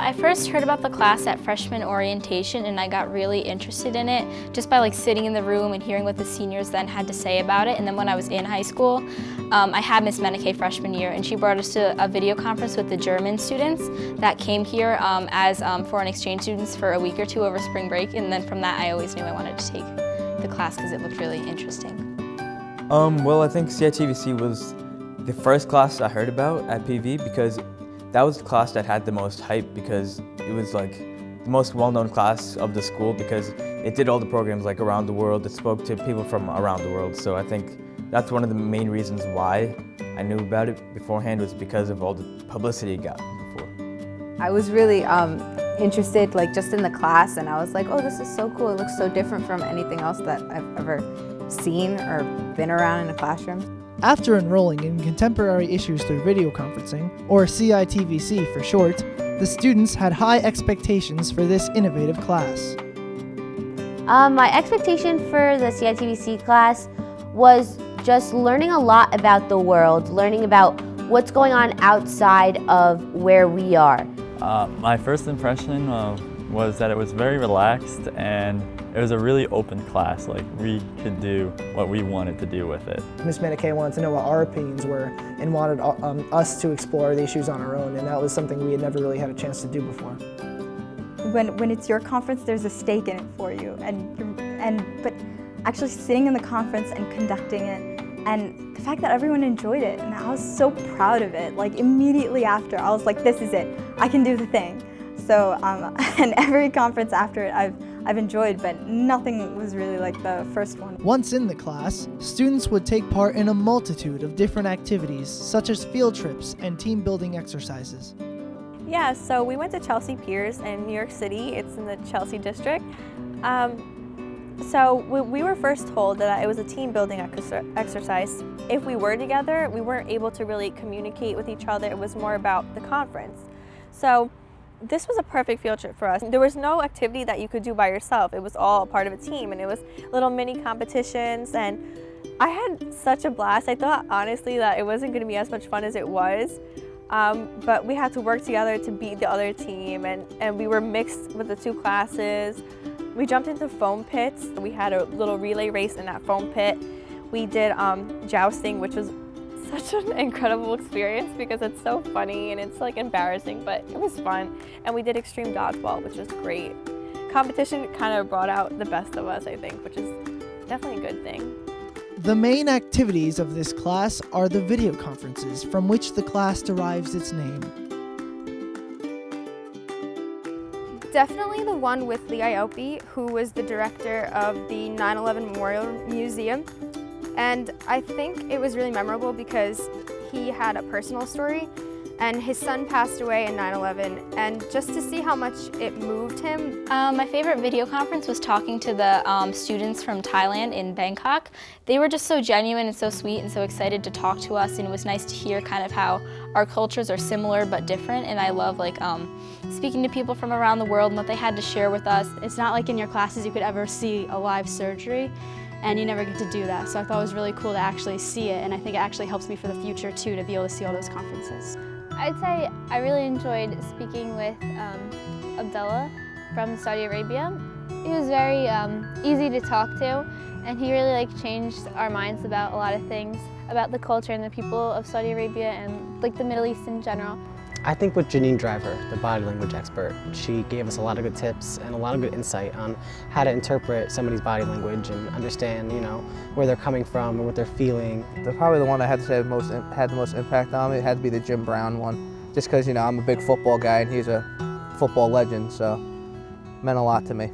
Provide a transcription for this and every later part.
I first heard about the class at freshman orientation, and I got really interested in it just by sitting in the room and hearing what the seniors then had to say about it. And then when I was in high school, I had Miss Menike freshman year, and she brought us to a video conference with the German students that came here as foreign exchange students for a week or two over spring break. And then from that, I always knew I wanted to take the class because it looked really interesting. Well, I think Citvc was the first class I heard about at PV because that was the class that had the most hype because it was the most well-known class of the school because it did all the programs around the world. It spoke to people from around the world. So I think that's one of the main reasons why I knew about it beforehand was because of all the publicity it got before. I was really interested just in the class, and I was like, oh, this is so cool. It looks so different from anything else that I've ever seen or been around in a classroom. After enrolling in Contemporary Issues through Video Conferencing, or CITVC for short, the students had high expectations for this innovative class. My expectation for the CITVC class was just learning a lot about the world, learning about what's going on outside of where we are. My first impression was that it was very relaxed and it was a really open class. We could do what we wanted to do with it. Ms. Menike wanted to know what our opinions were and wanted us to explore the issues on our own, and that was something we had never really had a chance to do before. When it's your conference, there's a stake in it for you, but actually sitting in the conference and conducting it, and the fact that everyone enjoyed it, and I was so proud of it. Immediately after, I was like, this is it, I can do the thing. So, and every conference after it, I've enjoyed, but nothing was really like the first one. Once in the class, students would take part in a multitude of different activities, such as field trips and team-building exercises. Yeah, so we went to Chelsea Piers in New York City. It's in the Chelsea district. So we were first told that it was a team-building exercise. If we were together, we weren't able to really communicate with each other. It was more about the conference. So this was a perfect field trip for us. There was no activity that you could do by yourself. It was all part of a team, and it was little mini competitions, and I had such a blast. I thought honestly that it wasn't going to be as much fun as it was, but we had to work together to beat the other team, and we were mixed with the two classes. We jumped into foam pits. We had a little relay race in that foam pit. We did jousting, which was such an incredible experience because it's so funny and it's embarrassing, but it was fun. And we did extreme dodgeball, which was great. Competition kind of brought out the best of us, I think, which is definitely a good thing. The main activities of this class are the video conferences from which the class derives its name. Definitely the one with Lee Iopi, who was the director of the 9/11 Memorial Museum. And I think it was really memorable because he had a personal story, and his son passed away in 9/11, and just to see how much it moved him. My favorite video conference was talking to the students from Thailand in Bangkok. They were just so genuine and so sweet and so excited to talk to us, and it was nice to hear kind of how our cultures are similar but different, and I love speaking to people from around the world and what they had to share with us. It's not like in your classes you could ever see a live surgery, and you never get to do that. So I thought it was really cool to actually see it, and I think it actually helps me for the future too, to be able to see all those conferences. I'd say I really enjoyed speaking with Abdullah from Saudi Arabia. He was very easy to talk to, and he really changed our minds about a lot of things, about the culture and the people of Saudi Arabia and the Middle East in general. I think with Janine Driver, the body language expert, she gave us a lot of good tips and a lot of good insight on how to interpret somebody's body language and understand, where they're coming from and what they're feeling. Probably the one I had to say had the most impact on me, it had to be the Jim Brown one. Just because, I'm a big football guy and he's a football legend, so it meant a lot to me.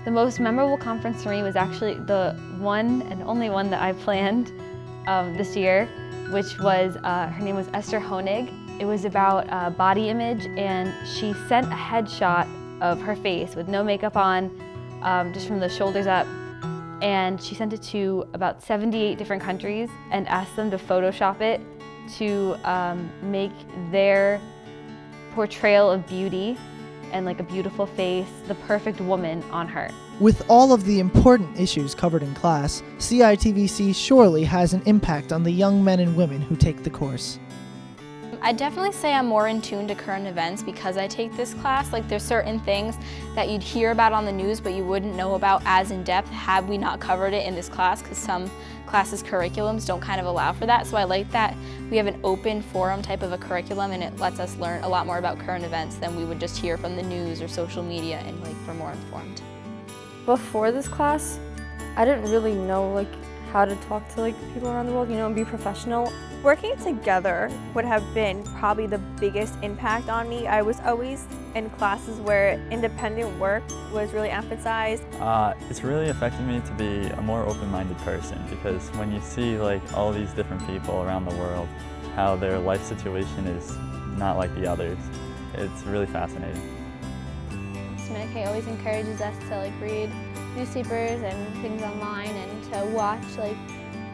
The most memorable conference for me was actually the one and only one that I planned this year, which was, her name was Esther Honig. It was about body image, and she sent a headshot of her face with no makeup on, just from the shoulders up, and she sent it to about 78 different countries and asked them to Photoshop it to make their portrayal of beauty and a beautiful face, the perfect woman on her. With all of the important issues covered in class, CITVC surely has an impact on the young men and women who take the course. I'd definitely say I'm more in tune to current events because I take this class. Like there's certain things that you'd hear about on the news but you wouldn't know about as in depth had we not covered it in this class, because some classes' curriculums don't kind of allow for that. So I like that we have an open forum type of a curriculum, and it lets us learn a lot more about current events than we would just hear from the news or social media, and like we're more informed. Before this class, I didn't really know how to talk to people around the world, and be professional. Working together would have been probably the biggest impact on me. I was always in classes where independent work was really emphasized. It's really affected me to be a more open-minded person, because when you see all these different people around the world, how their life situation is not like the others, it's really fascinating. Ms. Menike always encourages us to read newspapers and things online and to watch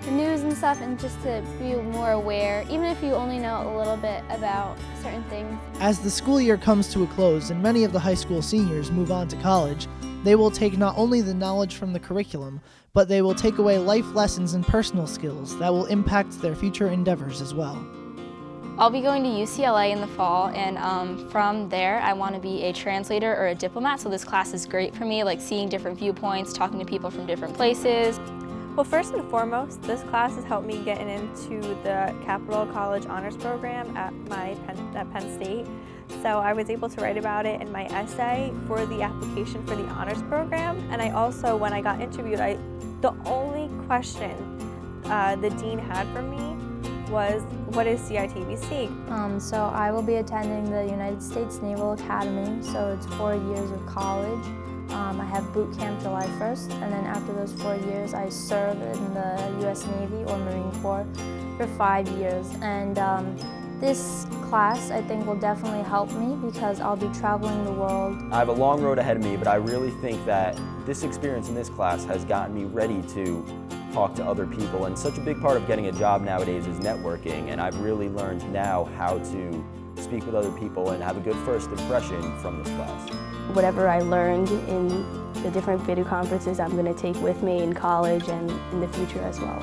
the news and stuff, and just to be more aware, even if you only know a little bit about certain things. As the school year comes to a close and many of the high school seniors move on to college, they will take not only the knowledge from the curriculum, but they will take away life lessons and personal skills that will impact their future endeavors as well. I'll be going to UCLA in the fall, and from there I want to be a translator or a diplomat, so this class is great for me, seeing different viewpoints, talking to people from different places. Well, first and foremost, this class has helped me getting into the Capital College Honors Program at Penn State. So I was able to write about it in my essay for the application for the honors program. And I also, when I got interviewed, the only question the dean had for me was, what is CITVC? So I will be attending the United States Naval Academy, so it's 4 years of college. I have boot camp July 1st, and then after those 4 years I serve in the U.S. Navy or Marine Corps for 5 years. And this class I think will definitely help me because I'll be traveling the world. I have a long road ahead of me, but I really think that this experience in this class has gotten me ready to talk to other people, and such a big part of getting a job nowadays is networking, and I've really learned now how to speak with other people and have a good first impression from this class. Whatever I learned in the different video conferences, I'm going to take with me in college and in the future as well.